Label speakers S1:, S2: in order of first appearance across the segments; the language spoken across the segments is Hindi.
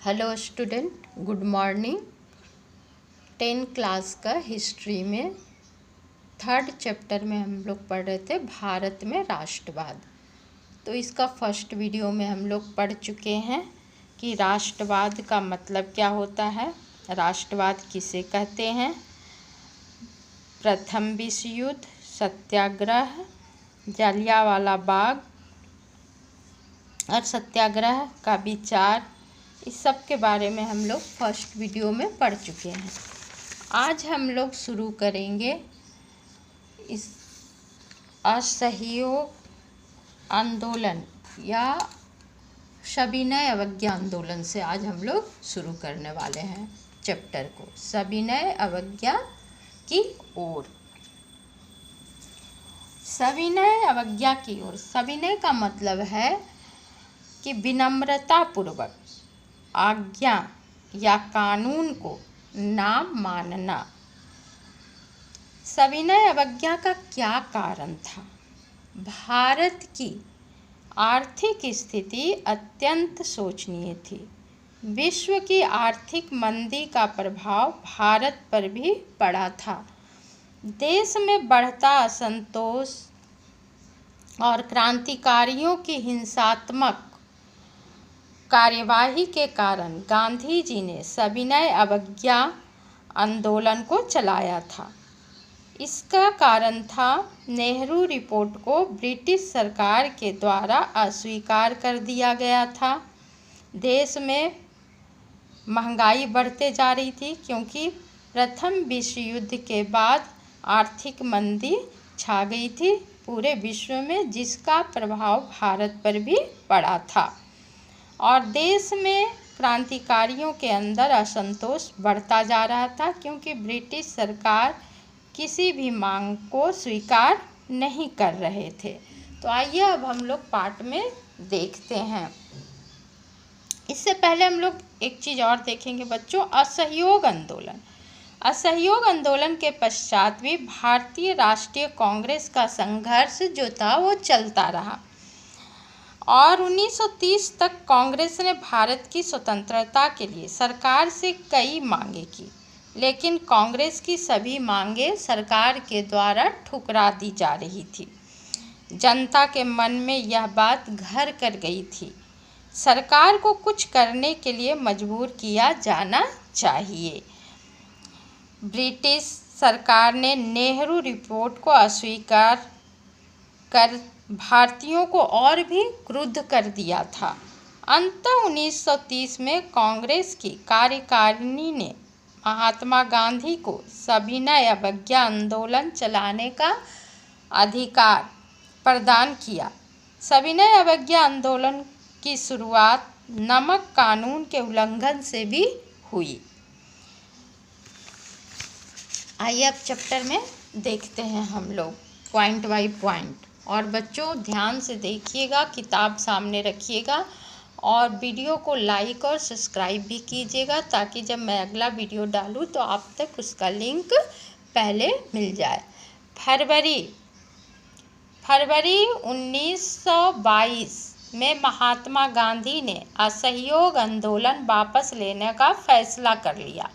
S1: Hello student, good morning. 10 class का हिस्ट्री में 3rd चैप्टर में हम लोग पढ़ रहे थे भारत में राष्ट्रवाद। तो इसका फर्स्ट वीडियो में हम लोग पढ़ चुके हैं कि राष्ट्रवाद का मतलब क्या होता है, राष्ट्रवाद किसे कहते हैं, प्रथम विश्व युद्ध, सत्याग्रह, जलियांवाला बाग और सत्याग्रह का विचार, इस सब के बारे में हम लोग फर्स्ट वीडियो में पढ़ चुके हैं। आज हम लोग शुरू करेंगे इस असहयोग आंदोलन या सविनय अवज्ञा आंदोलन से। आज हम लोग शुरू करने वाले हैं चैप्टर को, सविनय अवज्ञा की ओर। सविनय अवज्ञा की ओर, सविनय का मतलब है कि विनम्रता पूर्वक आज्ञा या कानून को ना मानना। सविनय अवज्ञा का क्या कारण था? भारत की आर्थिक स्थिति अत्यंत शोचनीय थी। विश्व की आर्थिक मंदी का प्रभाव भारत पर भी पड़ा था। देश में बढ़ता असंतोष और क्रांतिकारियों की हिंसात्मक कार्यवाही के कारण गांधी जी ने सविनय अवज्ञा आंदोलन को चलाया था। इसका कारण था नेहरू रिपोर्ट को ब्रिटिश सरकार के द्वारा अस्वीकार कर दिया गया था। देश में महंगाई बढ़ते जा रही थी क्योंकि प्रथम विश्व युद्ध के बाद आर्थिक मंदी छा गई थी पूरे विश्व में, जिसका प्रभाव भारत पर भी पड़ा था और देश में क्रांतिकारियों के अंदर असंतोष बढ़ता जा रहा था क्योंकि ब्रिटिश सरकार किसी भी मांग को स्वीकार नहीं कर रहे थे। तो आइए अब हम लोग पार्ट में देखते हैं। इससे पहले हम लोग एक चीज़ और देखेंगे बच्चों, असहयोग आंदोलन। असहयोग आंदोलन के पश्चात भी भारतीय राष्ट्रीय कांग्रेस का संघर्ष जो था वो चलता रहा और 1930 तक कांग्रेस ने भारत की स्वतंत्रता के लिए सरकार से कई मांगे की, लेकिन कांग्रेस की सभी मांगे सरकार के द्वारा ठुकरा दी जा रही थी। जनता के मन में यह बात घर कर गई थी, सरकार को कुछ करने के लिए मजबूर किया जाना चाहिए। ब्रिटिश सरकार ने नेहरू रिपोर्ट को अस्वीकार कर भारतीयों को और भी क्रुद्ध कर दिया था। अंततः 1930 में कांग्रेस की कार्यकारिणी ने महात्मा गांधी को सविनय अवज्ञा आंदोलन चलाने का अधिकार प्रदान किया। सविनय अवज्ञा आंदोलन की शुरुआत नमक कानून के उल्लंघन से भी हुई। आइए अब चैप्टर में देखते हैं हम लोग पॉइंट बाय पॉइंट। और बच्चों ध्यान से देखिएगा, किताब सामने रखिएगा और वीडियो को लाइक और सब्सक्राइब भी कीजिएगा ताकि जब मैं अगला वीडियो डालूँ तो आप तक उसका लिंक पहले मिल जाए। फरवरी 1922 में महात्मा गांधी ने असहयोग आंदोलन वापस लेने का फैसला कर लिया।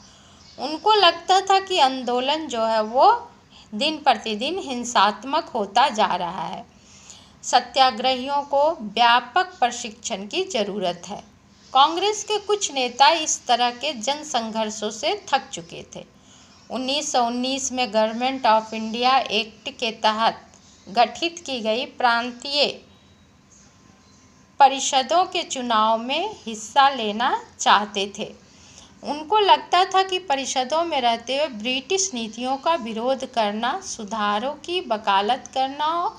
S1: उनको लगता था कि आंदोलन जो है वो दिन प्रतिदिन हिंसात्मक होता जा रहा है। सत्याग्रहियों को व्यापक प्रशिक्षण की जरूरत है। कांग्रेस के कुछ नेता इस तरह के जन संघर्षों से थक चुके थे। 1919 में गवर्नमेंट ऑफ इंडिया एक्ट के तहत गठित की गई प्रांतीय परिषदों के चुनाव में हिस्सा लेना चाहते थे। उनको लगता था कि परिषदों में रहते हुए ब्रिटिश नीतियों का विरोध करना, सुधारों की वकालत करना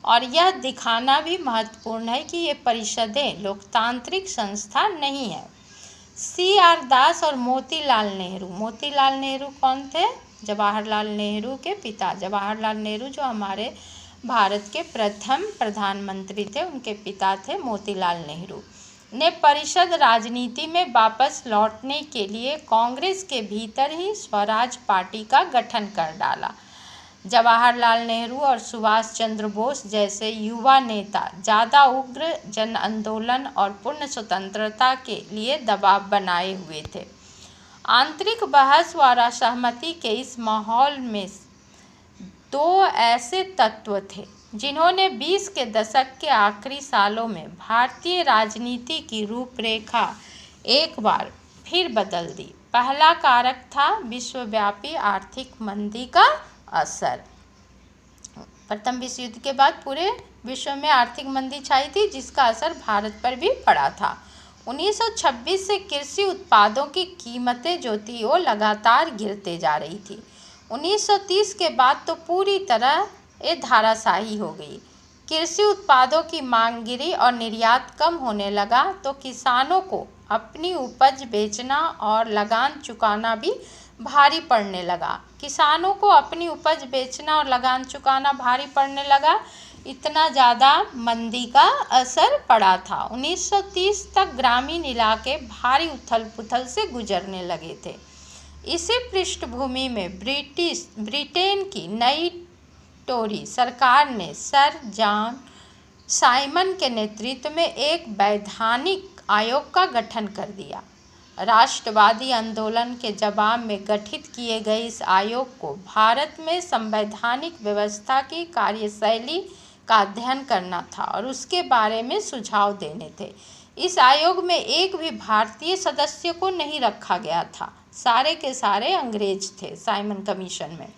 S1: और यह दिखाना भी महत्वपूर्ण है कि ये परिषदें लोकतांत्रिक संस्था नहीं है। CR दास और मोतीलाल नेहरू कौन थे? जवाहरलाल नेहरू के पिता। जवाहरलाल नेहरू जो हमारे भारत के प्रथम प्रधानमंत्री थे, उनके पिता थे मोतीलाल नेहरू, ने परिषद राजनीति में वापस लौटने के लिए कांग्रेस के भीतर ही स्वराज पार्टी का गठन कर डाला। जवाहरलाल नेहरू और सुभाष चंद्र बोस जैसे युवा नेता ज़्यादा उग्र जन आंदोलन और पूर्ण स्वतंत्रता के लिए दबाव बनाए हुए थे। आंतरिक बहस व असहमति के इस माहौल में दो ऐसे तत्व थे जिन्होंने 20 के दशक के आखिरी सालों में भारतीय राजनीति की रूपरेखा एक बार फिर बदल दी। पहला कारक था विश्वव्यापी आर्थिक मंदी का असर। प्रथम विश्व युद्ध के बाद पूरे विश्व में आर्थिक मंदी छाई थी, जिसका असर भारत पर भी पड़ा था। 1926 से कृषि उत्पादों की कीमतें जो थी वो लगातार गिरते जा रही थी। 1930 के बाद तो पूरी तरह ये धाराशाही हो गई। कृषि उत्पादों की मांग गिरी और निर्यात कम होने लगा, तो किसानों को अपनी उपज बेचना और लगान चुकाना भी भारी पड़ने लगा। किसानों को अपनी उपज बेचना और लगान चुकाना भारी पड़ने लगा। इतना ज़्यादा मंदी का असर पड़ा था। 1930 तक ग्रामीण इलाके भारी उथल पुथल से गुजरने लगे थे। इसी पृष्ठभूमि में ब्रिटेन की नई टोरी सरकार ने सर जॉन साइमन के नेतृत्व में एक वैधानिक आयोग का गठन कर दिया। राष्ट्रवादी आंदोलन के जवाब में गठित किए गए इस आयोग को भारत में संवैधानिक व्यवस्था की कार्यशैली का अध्ययन करना था और उसके बारे में सुझाव देने थे। इस आयोग में एक भी भारतीय सदस्य को नहीं रखा गया था, सारे के सारे अंग्रेज थे। साइमन कमीशन में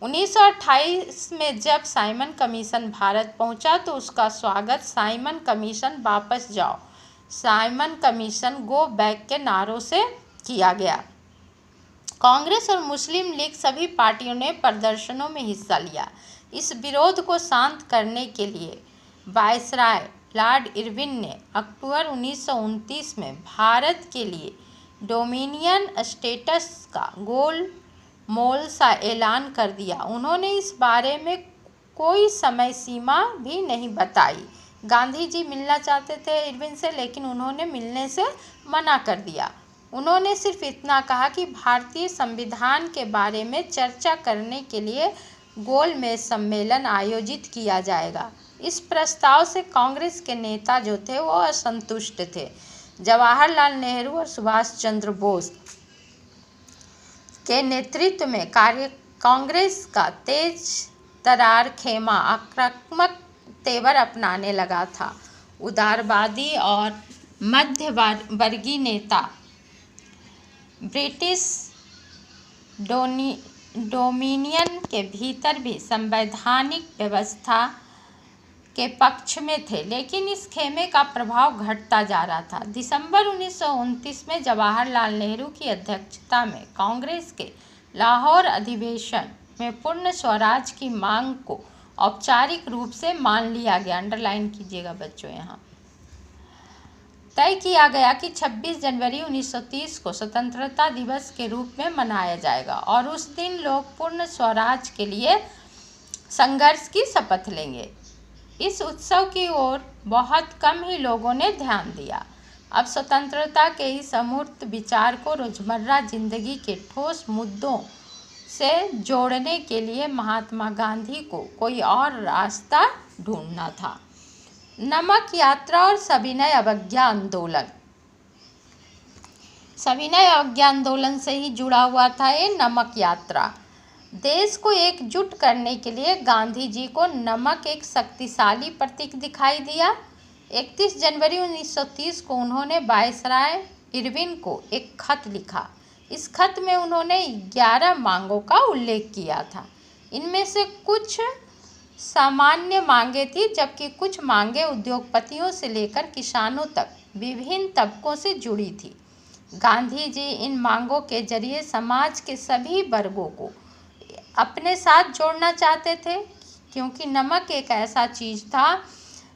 S1: 1928 में जब साइमन कमीशन भारत पहुंचा तो उसका स्वागत साइमन कमीशन वापस जाओ, साइमन कमीशन गो बैक के नारों से किया गया। कांग्रेस और मुस्लिम लीग सभी पार्टियों ने प्रदर्शनों में हिस्सा लिया। इस विरोध को शांत करने के लिए वायसराय लॉर्ड इरविन ने अक्टूबर 1929 में भारत के लिए डोमिनियन स्टेटस का गोलमोल सा ऐलान कर दिया। उन्होंने इस बारे में कोई समय सीमा भी नहीं बताई। गांधी जी मिलना चाहते थे इरविन से, लेकिन उन्होंने मिलने से मना कर दिया। उन्होंने सिर्फ इतना कहा कि भारतीय संविधान के बारे में चर्चा करने के लिए गोलमेज सम्मेलन आयोजित किया जाएगा। इस प्रस्ताव से कांग्रेस के नेता जो थे वो असंतुष्ट थे। जवाहरलाल नेहरू और सुभाष चंद्र बोस के नेतृत्व में कांग्रेस का तेज तरार खेमा आक्रामक तेवर अपनाने लगा था। उदारवादी और मध्यवर्गीय नेता ब्रिटिश डोमिनियन के भीतर भी संवैधानिक व्यवस्था के पक्ष में थे, लेकिन इस खेमे का प्रभाव घटता जा रहा था। दिसंबर 1929 में जवाहरलाल नेहरू की अध्यक्षता में कांग्रेस के लाहौर अधिवेशन में पूर्ण स्वराज की मांग को औपचारिक रूप से मान लिया गया। अंडरलाइन कीजिएगा बच्चों। यहाँ तय किया गया कि 26 जनवरी 1930 को स्वतंत्रता दिवस के रूप में मनाया जाएगा और उस दिन लोग पूर्ण स्वराज के लिए संघर्ष की शपथ लेंगे। इस उत्सव की ओर बहुत कम ही लोगों ने ध्यान दिया। अब स्वतंत्रता के इस अमूर्त विचार को रोजमर्रा जिंदगी के ठोस मुद्दों से जोड़ने के लिए महात्मा गांधी को कोई और रास्ता ढूंढना था। नमक यात्रा और सविनय अवज्ञा आंदोलन। सविनय अवज्ञा आंदोलन से ही जुड़ा हुआ था ये नमक यात्रा। देश को एकजुट करने के लिए गांधी जी को नमक एक शक्तिशाली प्रतीक दिखाई दिया। 31 जनवरी 1930 को उन्होंने वायसराय इरविन को एक खत लिखा। इस खत में उन्होंने 11 मांगों का उल्लेख किया था। इनमें से कुछ सामान्य मांगे थी, जबकि कुछ मांगे उद्योगपतियों से लेकर किसानों तक विभिन्न तबकों से जुड़ी थी। गांधी जी इन मांगों के जरिए समाज के सभी वर्गों को अपने साथ जोड़ना चाहते थे, क्योंकि नमक एक ऐसा चीज़ था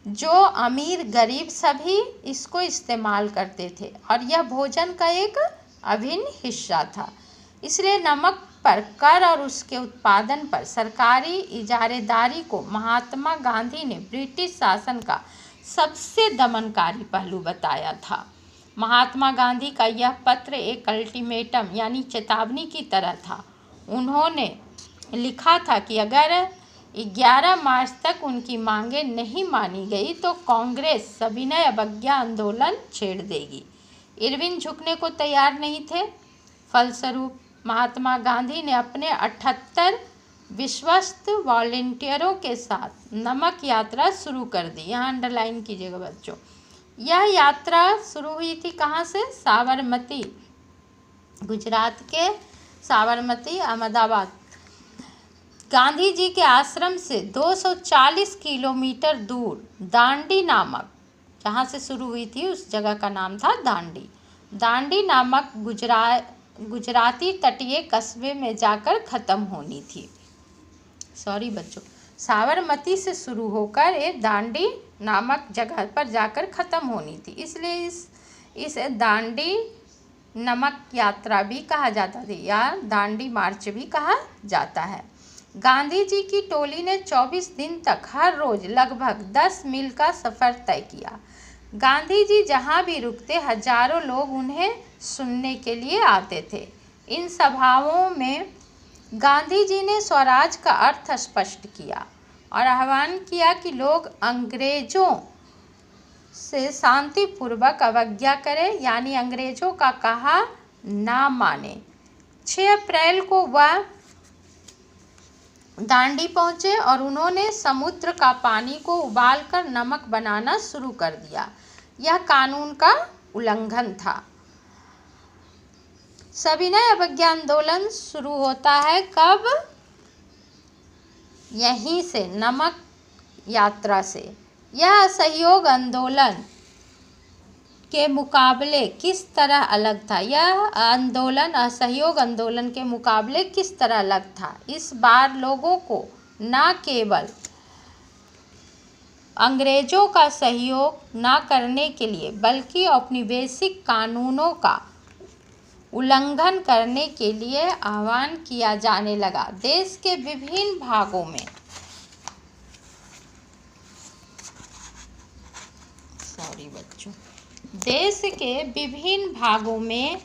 S1: जो अमीर गरीब सभी इसको इस्तेमाल करते थे और यह भोजन का एक अभिन्न हिस्सा था। इसलिए नमक पर कर और उसके उत्पादन पर सरकारी इजारेदारी को महात्मा गांधी ने ब्रिटिश शासन का सबसे दमनकारी पहलू बताया था। महात्मा गांधी का यह पत्र एक अल्टीमेटम यानी चेतावनी की तरह था। उन्होंने लिखा था कि अगर 11 मार्च तक उनकी मांगें नहीं मानी गई तो कांग्रेस सविनय अवज्ञा आंदोलन छेड़ देगी। इरविन झुकने को तैयार नहीं थे। फलस्वरूप महात्मा गांधी ने अपने 78 विश्वस्त वॉलंटियरों के साथ नमक यात्रा शुरू कर दी। यहाँ अंडरलाइन कीजिएगा बच्चों। यह यात्रा शुरू हुई थी कहाँ से? साबरमती, गुजरात के साबरमती, अहमदाबाद। गांधी जी के आश्रम से 240 किलोमीटर दूर दांडी नामक, जहाँ से शुरू हुई थी उस जगह का नाम था दांडी। दांडी नामक गुजराती तटीय कस्बे में जाकर ख़त्म होनी थी। सॉरी बच्चों, साबरमती से शुरू होकर ये दांडी नामक जगह पर जाकर ख़त्म होनी थी, इसलिए इस दांडी नमक यात्रा भी कहा जाता है या दांडी मार्च भी कहा जाता है। गांधी जी की टोली ने 24 दिन तक हर रोज लगभग 10 मील का सफ़र तय किया। गांधी जी जहाँ भी रुकते हजारों लोग उन्हें सुनने के लिए आते थे। इन सभाओं में गांधी जी ने स्वराज का अर्थ स्पष्ट किया और आह्वान किया कि लोग अंग्रेजों से शांतिपूर्वक अवज्ञा करें, यानी अंग्रेजों का कहा ना माने। 6 अप्रैल को वह दांडी पहुंचे और उन्होंने समुद्र का पानी को उबालकर नमक बनाना शुरू कर दिया। यह कानून का उल्लंघन था। सविनय अवज्ञा आंदोलन शुरू होता है कब? यहीं से, नमक यात्रा से। यह असहयोग आंदोलन के मुकाबले किस तरह अलग था? यह आंदोलन असहयोग आंदोलन के मुकाबले किस तरह अलग था? इस बार लोगों को न केवल अंग्रेजों का सहयोग न करने के लिए बल्कि औपनिवेशिक कानूनों का उल्लंघन करने के लिए आह्वान किया जाने लगा। देश के विभिन्न भागों में देश के विभिन्न भागों में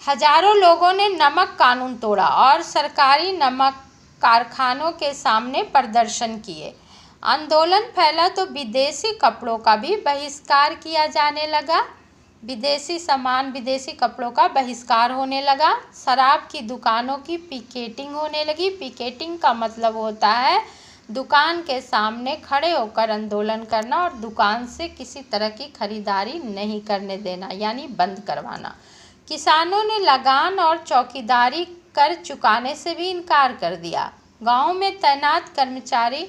S1: हजारों लोगों ने नमक कानून तोड़ा और सरकारी नमक कारखानों के सामने प्रदर्शन किए। आंदोलन फैला तो विदेशी कपड़ों का भी बहिष्कार किया जाने लगा। विदेशी सामान, विदेशी कपड़ों का बहिष्कार होने लगा। शराब की दुकानों की पिकेटिंग होने लगी। पिकेटिंग का मतलब होता है दुकान के सामने खड़े होकर आंदोलन करना और दुकान से किसी तरह की खरीदारी नहीं करने देना, यानी बंद करवाना। किसानों ने लगान और चौकीदारी कर चुकाने से भी इनकार कर दिया। गांव में तैनात कर्मचारी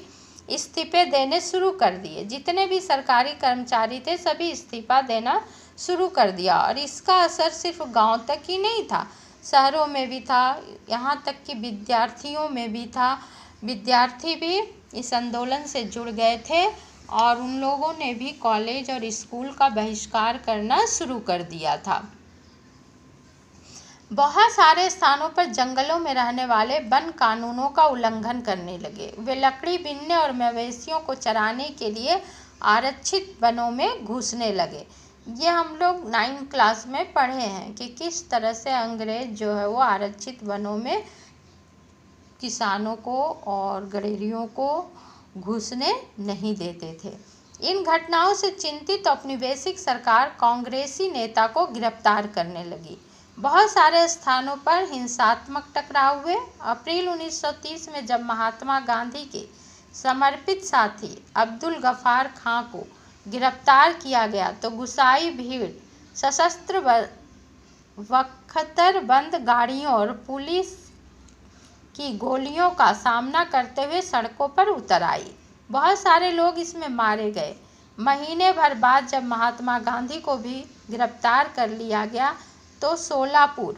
S1: इस्तीफे देने शुरू कर दिए। जितने भी सरकारी कर्मचारी थे सभी इस्तीफा देना शुरू कर दिया और इसका असर सिर्फ गांव तक ही नहीं था, शहरों में भी था, यहाँ तक कि विद्यार्थियों में भी था। विद्यार्थी भी इस आंदोलन से जुड़ गए थे और उन लोगों ने भी कॉलेज और स्कूल का बहिष्कार करना शुरू कर दिया था। बहुत सारे स्थानों पर जंगलों में रहने वाले वन कानूनों का उल्लंघन करने लगे। वे लकड़ी बीनने और मवेशियों को चराने के लिए आरक्षित वनों में घुसने लगे। ये हम लोग 9th क्लास में पढ़े हैं कि किस तरह से अंग्रेज जो है वो आरक्षित वनों में किसानों को और गडेरियों को घुसने नहीं देते थे। इन घटनाओं से चिंतित औपनिवेशिक सरकार कांग्रेसी नेता को गिरफ्तार करने लगी। बहुत सारे स्थानों पर हिंसात्मक टकराव हुए। अप्रैल 1930 में जब महात्मा गांधी के समर्पित साथी अब्दुल गफार खां को गिरफ्तार किया गया तो गुस्साई भीड़ सशस्त्र बख्तरबंद गाड़ियों और पुलिस की गोलियों का सामना करते हुए सड़कों पर उतर आई। बहुत सारे लोग इसमें मारे गए। महीने भर बाद जब महात्मा गांधी को भी गिरफ्तार कर लिया गया तो सोलापुर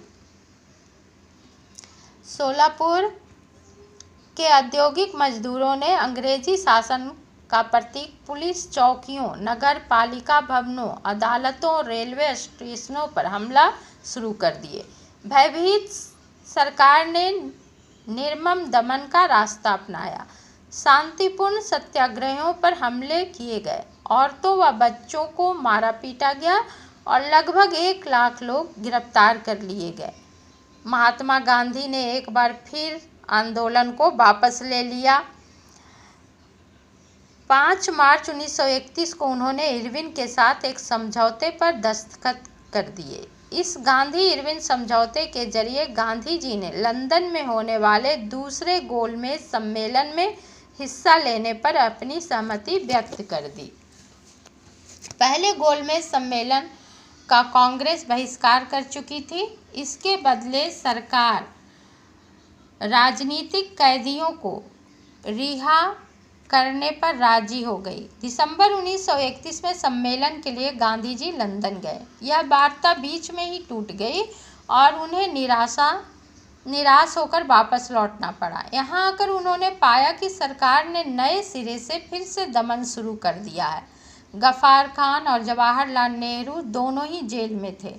S1: के औद्योगिक मजदूरों ने अंग्रेजी शासन का प्रतीक पुलिस चौकियों, नगर पालिका भवनों, अदालतों और रेलवे स्टेशनों पर हमला शुरू कर दिए। भयभीत सरकार ने निर्मम दमन का रास्ता अपनाया। शांतिपूर्ण सत्याग्रहियों पर हमले किए गए औरतों व बच्चों को मारा पीटा गया और लगभग 1 लाख लोग गिरफ्तार कर लिए गए। महात्मा गांधी ने एक बार फिर आंदोलन को वापस ले लिया। 5 मार्च 1931 को उन्होंने इरविन के साथ एक समझौते पर दस्तखत कर दिए। इस गांधी-इरविन समझौते के जरिए गांधी जी ने लंदन में होने वाले दूसरे गोलमेज सम्मेलन में हिस्सा लेने पर अपनी सहमति व्यक्त कर दी। पहले गोलमेज सम्मेलन का कांग्रेस बहिष्कार कर चुकी थी। इसके बदले सरकार राजनीतिक कैदियों को रिहा करने पर राजी हो गई। दिसंबर 1931 में सम्मेलन के लिए गांधी जी लंदन गए। यह वार्ता बीच में ही टूट गई और उन्हें निराश होकर वापस लौटना पड़ा। यहाँ आकर उन्होंने पाया कि सरकार ने नए सिरे से फिर से दमन शुरू कर दिया है। गफ्फार खान और जवाहरलाल नेहरू दोनों ही जेल में थे।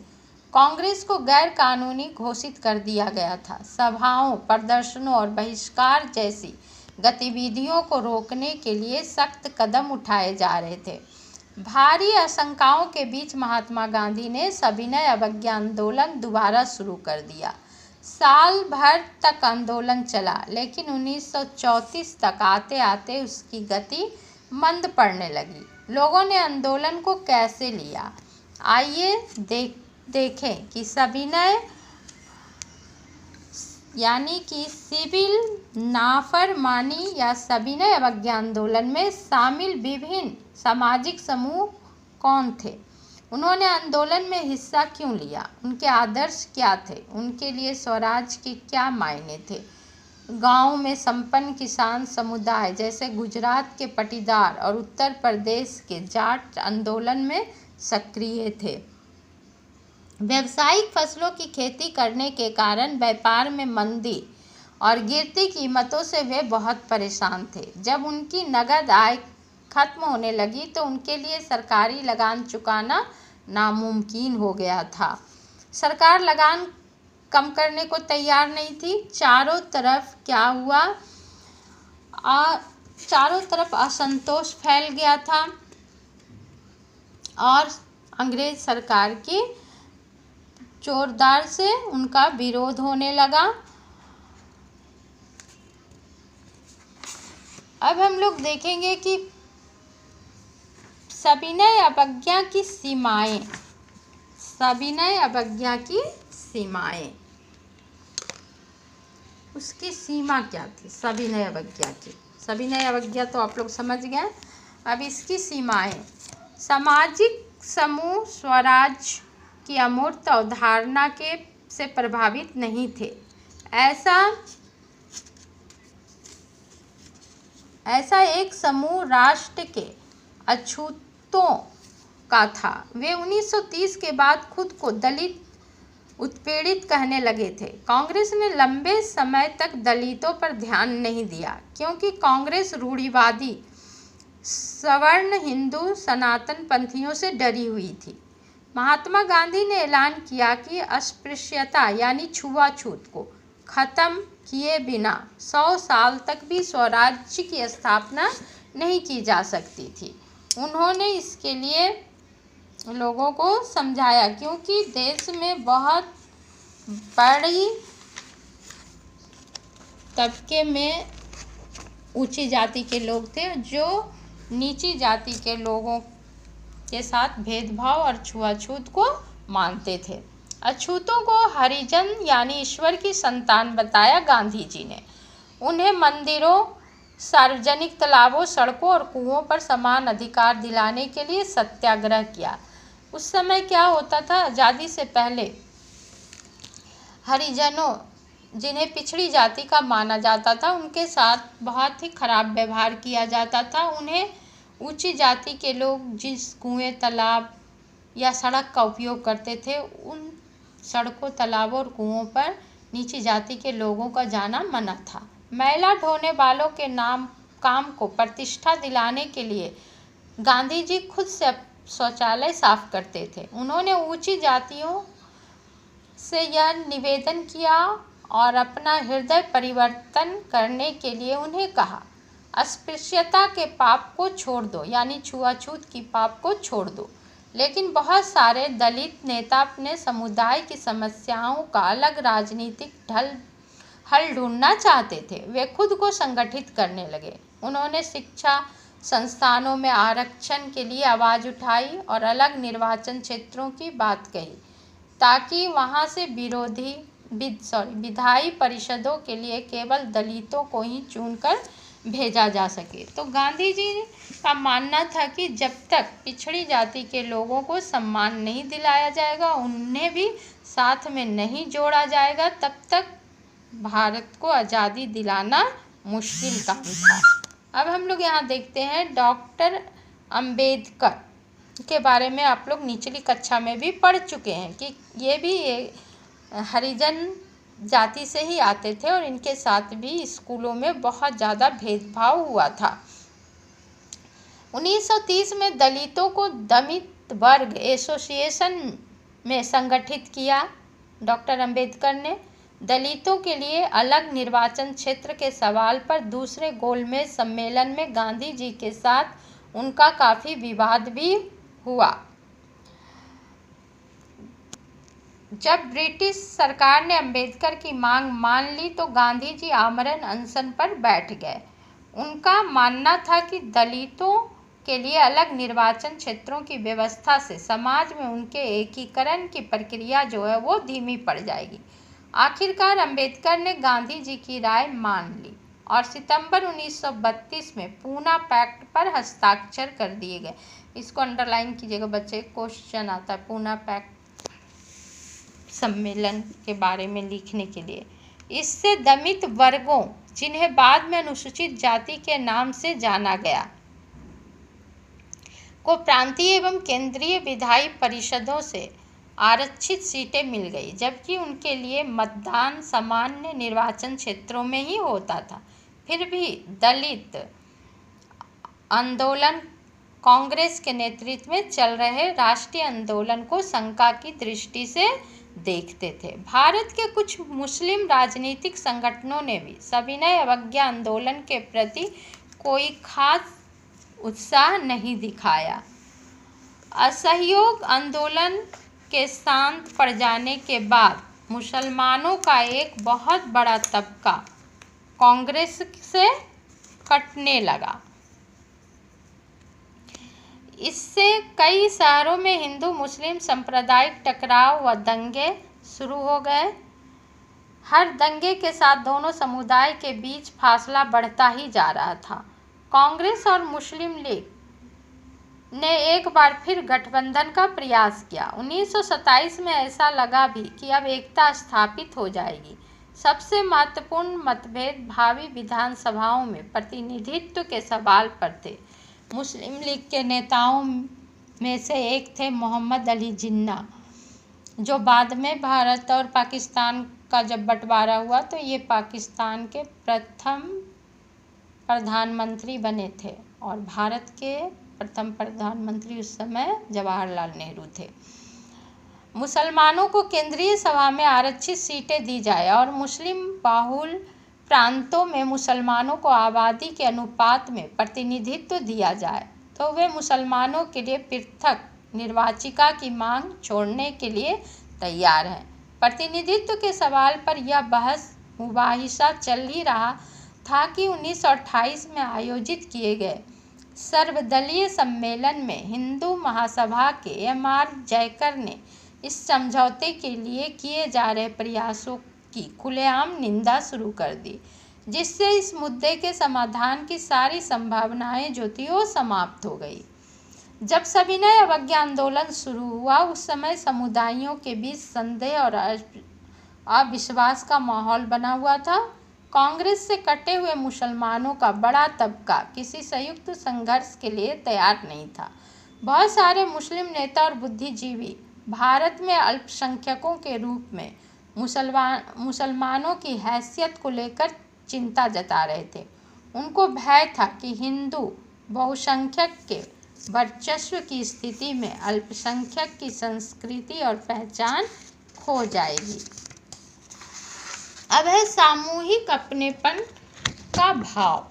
S1: कांग्रेस को गैर कानूनी घोषित कर दिया गया था। सभाओं, प्रदर्शनों और बहिष्कार जैसी गतिविधियों को रोकने के लिए सख्त कदम उठाए जा रहे थे। भारी आशंकाओं के बीच महात्मा गांधी ने सविनय अवज्ञा आंदोलन दोबारा शुरू कर दिया। साल भर तक आंदोलन चला, लेकिन 1934 तक आते आते उसकी गति मंद पड़ने लगी। लोगों ने आंदोलन को कैसे लिया, आइए देखें कि सविनय यानी कि सिविल नाफरमानी या सविनय अवज्ञा आंदोलन में शामिल विभिन्न सामाजिक समूह कौन थे, उन्होंने आंदोलन में हिस्सा क्यों लिया, उनके आदर्श क्या थे, उनके लिए स्वराज के क्या मायने थे। गांव में संपन्न किसान समुदाय जैसे गुजरात के पटीदार और उत्तर प्रदेश के जाट आंदोलन में सक्रिय थे। व्यावसायिक फसलों की खेती करने के कारण व्यापार में मंदी और गिरती कीमतों से वे बहुत परेशान थे। जब उनकी नगद आय खत्म होने लगी तो उनके लिए सरकारी लगान चुकाना नामुमकिन हो गया था। सरकार लगान कम करने को तैयार नहीं थी। चारों तरफ क्या हुआ, चारों तरफ असंतोष फैल गया था और अंग्रेज सरकार की जोरदार से उनका विरोध होने लगा। अब हम लोग देखेंगे कि सविनय अवज्ञा की सीमाएं, सविनय अवज्ञा की सीमाएं, उसकी सीमा क्या थी सविनय अवज्ञा की। सविनय अवज्ञा तो आप लोग समझ गए। अब इसकी सीमाएं, सामाजिक समूह स्वराज की अमूर्त अवधारणा से प्रभावित नहीं थे। ऐसा एक समूह राष्ट्र के अछूतों का था। वे 1930 के बाद खुद को दलित उत्पीड़ित कहने लगे थे। कांग्रेस ने लंबे समय तक दलितों पर ध्यान नहीं दिया, क्योंकि कांग्रेस रूढ़िवादी सवर्ण हिंदू सनातन पंथियों से डरी हुई थी। महात्मा गांधी ने ऐलान किया कि अस्पृश्यता यानी छुआछूत को खत्म किए बिना 100 साल तक भी स्वराज्य की स्थापना नहीं की जा सकती थी। उन्होंने इसके लिए लोगों को समझाया, क्योंकि देश में बहुत बड़ी तबके में ऊंची जाति के लोग थे जो नीची जाति के लोगों के साथ भेदभाव और छुआछूत को मानते थे। अछूतों को हरिजन यानी ईश्वर की संतान बताया गांधी जी ने। उन्हें मंदिरों, सार्वजनिक तालाबों, सड़कों और कुओं पर समान अधिकार दिलाने के लिए सत्याग्रह किया। उस समय क्या होता था, आज़ादी से पहले हरिजनों, जिन्हें पिछड़ी जाति का माना जाता था, उनके साथ बहुत ही खराब व्यवहार किया जाता था। उन्हें ऊंची जाति के लोग जिस कुएं, तालाब या सड़क का उपयोग करते थे, उन सड़कों, तालाबों और कुओं पर नीची जाति के लोगों का जाना मना था। मैला ढोने वालों के काम को प्रतिष्ठा दिलाने के लिए गांधी जी खुद से शौचालय साफ करते थे। उन्होंने ऊंची जातियों से यह निवेदन किया और अपना हृदय परिवर्तन करने के लिए उन्हें कहा, अस्पृश्यता के पाप को छोड़ दो, यानी छुआछूत की पाप को छोड़ दो। लेकिन बहुत सारे दलित नेता अपने समुदाय की समस्याओं का अलग राजनीतिक हल ढूंढना चाहते थे। वे खुद को संगठित करने लगे। उन्होंने शिक्षा संस्थानों में आरक्षण के लिए आवाज़ उठाई और अलग निर्वाचन क्षेत्रों की बात कही, ताकि वहां से विधायी परिषदों के लिए केवल दलितों को ही चुनकर भेजा जा सके। तो गांधी जी का मानना था कि जब तक पिछड़ी जाति के लोगों को सम्मान नहीं दिलाया जाएगा, उन्हें भी साथ में नहीं जोड़ा जाएगा, तब तक भारत को आज़ादी दिलाना मुश्किल काम था। अब हम लोग यहाँ देखते हैं डॉक्टर अंबेडकर के बारे में। आप लोग निचली कक्षा में भी पढ़ चुके हैं कि ये भी हरिजन जाति से ही आते थे और इनके साथ भी स्कूलों में बहुत ज़्यादा भेदभाव हुआ था। 1930 में दलितों को दलित वर्ग एसोसिएशन में संगठित किया। डॉक्टर अंबेडकर ने दलितों के लिए अलग निर्वाचन क्षेत्र के सवाल पर दूसरे गोलमेज सम्मेलन में गांधी जी के साथ उनका काफ़ी विवाद भी हुआ। जब ब्रिटिश सरकार ने अंबेडकर की मांग मान ली तो गांधी जी आमरण अनशन पर बैठ गए। उनका मानना था कि दलितों के लिए अलग निर्वाचन क्षेत्रों की व्यवस्था से समाज में उनके एकीकरण की प्रक्रिया जो है वो धीमी पड़ जाएगी। आखिरकार अंबेडकर ने गांधी जी की राय मान ली और सितंबर 1932 में पूना पैक्ट पर हस्ताक्षर कर दिए गए। इसको अंडरलाइन कीजिएगा बच्चे, क्वेश्चन आता है पूना पैक्ट सम्मेलन के बारे में लिखने के लिए। इससे दलित वर्गों, जिन्हें बाद में अनुसूचित जाति के नाम से जाना गया, को प्रांतीय एवं केंद्रीय विधायी परिषदों से आरक्षित सीटें मिल गई, जबकि उनके लिए मतदान सामान्य निर्वाचन क्षेत्रों में ही होता था। फिर भी दलित आंदोलन कांग्रेस के नेतृत्व में चल रहे राष्ट्रीय आंदोलन को शंका की दृष्टि से देखते थे। भारत के कुछ मुस्लिम राजनीतिक संगठनों ने भी सविनय अवज्ञा आंदोलन के प्रति कोई खास उत्साह नहीं दिखाया। असहयोग आंदोलन के शांत पड़ जाने के बाद मुसलमानों का एक बहुत बड़ा तबका कांग्रेस से कटने लगा। इससे कई शहरों में हिंदू मुस्लिम सांप्रदायिक टकराव व दंगे शुरू हो गए। हर दंगे के साथ दोनों समुदाय के बीच फासला बढ़ता ही जा रहा था। कांग्रेस और मुस्लिम लीग ने एक बार फिर गठबंधन का प्रयास किया। 1927 में ऐसा लगा भी कि अब एकता स्थापित हो जाएगी। सबसे महत्वपूर्ण मतभेद भावी विधानसभाओं में प्रतिनिधित्व के सवाल पर थे। मुस्लिम लीग के नेताओं में से एक थे मोहम्मद अली जिन्ना, जो बाद में भारत और पाकिस्तान का जब बंटवारा हुआ तो ये पाकिस्तान के प्रथम प्रधानमंत्री बने थे और भारत के प्रथम प्रधानमंत्री उस समय जवाहरलाल नेहरू थे। मुसलमानों को केंद्रीय सभा में आरक्षित सीटें दी जाए और मुस्लिम बाहुल प्रांतों में मुसलमानों को आबादी के अनुपात में प्रतिनिधित्व दिया जाए, तो वे मुसलमानों के लिए पृथक निर्वाचिका की मांग छोड़ने के लिए तैयार हैं। प्रतिनिधित्व के सवाल पर यह बहस मुबाहिसा चल ही रहा था कि 1928 में आयोजित किए गए सर्वदलीय सम्मेलन में हिंदू महासभा के एम.आर. जयकर ने इस समझौते के लिए किए जा रहे प्रयासों की खुलेआम निंदा शुरू कर दी, जिससे इस मुद्दे के समाधान की सारी संभावनाएं जो थी वो समाप्त हो गई। जब सविनय अवज्ञा आंदोलन शुरू हुआ उस समय समुदायों के बीच संदेह और अविश्वास का माहौल बना हुआ था। कांग्रेस से कटे हुए मुसलमानों का बड़ा तबका किसी संयुक्त संघर्ष के लिए तैयार नहीं था। बहुत सारे मुस्लिम नेता और बुद्धिजीवी भारत में अल्पसंख्यकों के रूप में मुसलमानों की हैसियत को लेकर चिंता जता रहे थे। उनको भय था कि हिंदू बहुसंख्यक के वर्चस्व की स्थिति में अल्पसंख्यक की संस्कृति और पहचान खो जाएगी। अब है सामूहिक अपनेपन का भाव।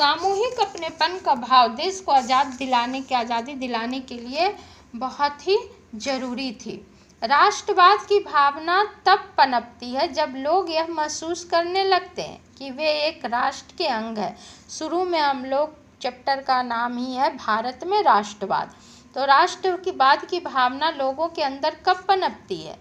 S1: सामूहिक अपनेपन का भाव देश को आज़ादी दिलाने के लिए बहुत ही जरूरी थी। राष्ट्रवाद की भावना तब पनपती है जब लोग यह महसूस करने लगते हैं कि वे एक राष्ट्र के अंग हैं। शुरू में हम लोग चैप्टर का नाम ही है भारत में राष्ट्रवाद। तो राष्ट्रवाद की भावना लोगों के अंदर कब पनपती है?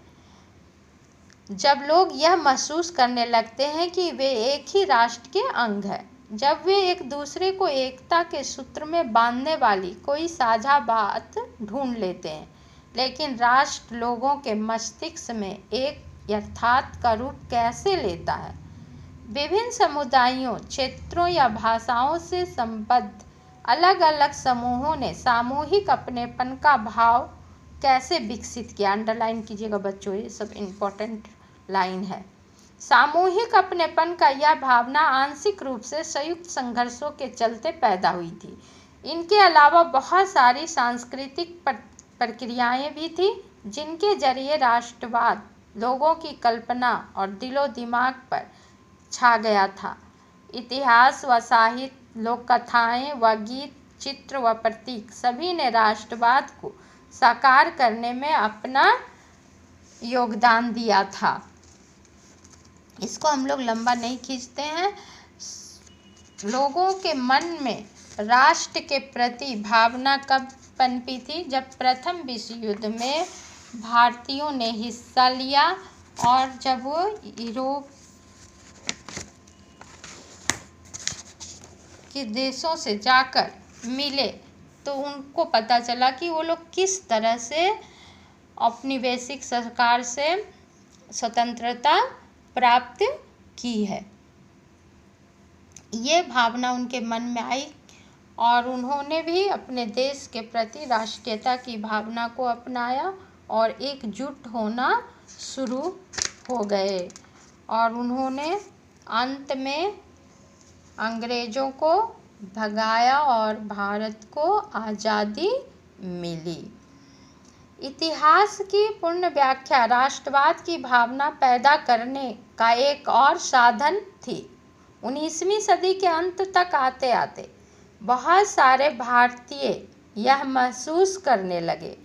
S1: जब लोग यह महसूस करने लगते हैं कि वे एक ही राष्ट्र के अंग हैं, जब वे एक दूसरे को एकता के सूत्र में बांधने वाली कोई साझा बात ढूंढ लेते हैं। लेकिन राष्ट्र लोगों के मस्तिष्क में एक यथार्थ का रूप कैसे लेता है? विभिन्न समुदायों, क्षेत्रों या भाषाओं से संबद्ध अलग अलग समूहों ने सामूहिक अपनेपन का भाव कैसे विकसित किया? अंडरलाइन कीजिएगा बच्चों, ये सब इम्पोर्टेंट लाइन है। सामूहिक अपनेपन का यह भावना आंशिक रूप से संयुक्त संघर्षों के चलते पैदा हुई थी। इनके अलावा बहुत सारी सांस्कृतिक प्रक्रियाएं भी थी जिनके जरिए राष्ट्रवाद लोगों की कल्पना और दिलो दिमाग पर छा गया था। इतिहास व साहित्य, लोक कथाएं व गीत, चित्र व प्रतीक सभी ने राष्ट्रवाद को साकार करने में अपना योगदान दिया था। इसको हम लोग लंबा नहीं खींचते हैं। लोगों के मन में राष्ट्र के प्रति भावना कब पनपी थी? जब प्रथम विश्व युद्ध में भारतीयों ने हिस्सा लिया और जब वो यूरोप के देशों से जाकर मिले तो उनको पता चला कि वो लोग किस तरह से औपनिवेशिक सरकार से स्वतंत्रता प्राप्त की है। ये भावना उनके मन में आई और उन्होंने भी अपने देश के प्रति राष्ट्रीयता की भावना को अपनाया और एकजुट होना शुरू हो गए और उन्होंने अंत में अंग्रेज़ों को भगाया और भारत को आज़ादी मिली। इतिहास की पूर्ण व्याख्या राष्ट्रवाद की भावना पैदा करने का एक और साधन थी। 19वीं सदी के अंत तक आते आते बहुत सारे भारतीय यह महसूस करने लगे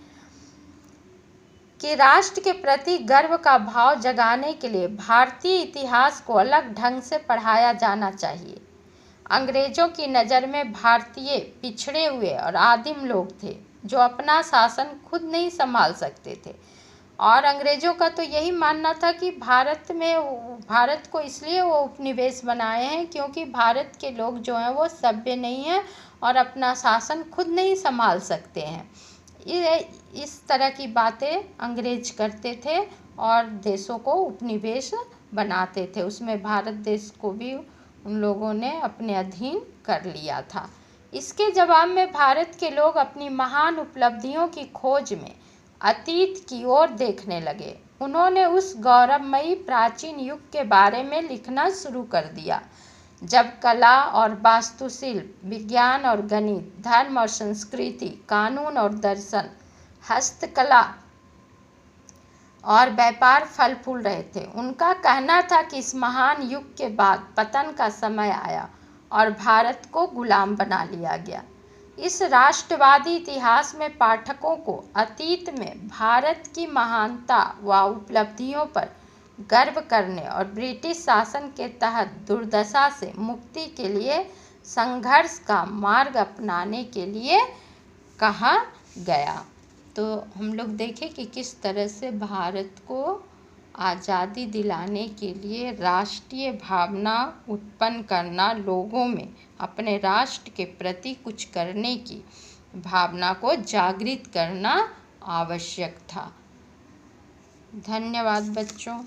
S1: कि राष्ट्र के प्रति गर्व का भाव जगाने के लिए भारतीय इतिहास को अलग ढंग से पढ़ाया जाना चाहिए। अंग्रेज़ों की नज़र में भारतीय पिछड़े हुए और आदिम लोग थे जो अपना शासन खुद नहीं संभाल सकते थे और अंग्रेज़ों का तो यही मानना था कि भारत को इसलिए वो उपनिवेश बनाए हैं क्योंकि भारत के लोग जो हैं वो सभ्य नहीं हैं और अपना शासन खुद नहीं संभाल सकते हैं। इस तरह की बातें अंग्रेज करते थे और देशों को उपनिवेश बनाते थे। उसमें भारत देश को भी उन लोगों ने अपने अधीन कर लिया था। इसके जवाब में भारत के लोग अपनी महान उपलब्धियों की खोज में अतीत की ओर देखने लगे। उन्होंने उस गौरवमयी प्राचीन युग के बारे में लिखना शुरू कर दिया जब कला और वास्तुशिल्प, विज्ञान और गणित, धर्म और संस्कृति, कानून और दर्शन, हस्तकला और व्यापार फल फूल रहे थे। उनका कहना था कि इस महान युग के बाद पतन का समय आया और भारत को गुलाम बना लिया गया। इस राष्ट्रवादी इतिहास में पाठकों को अतीत में भारत की महानता व उपलब्धियों पर गर्व करने और ब्रिटिश शासन के तहत दुर्दशा से मुक्ति के लिए संघर्ष का मार्ग अपनाने के लिए कहा गया। तो हम लोग देखें कि किस तरह से भारत को आज़ादी दिलाने के लिए राष्ट्रीय भावना उत्पन्न करना, लोगों में अपने राष्ट्र के प्रति कुछ करने की भावना को जागृत करना आवश्यक था। धन्यवाद बच्चों।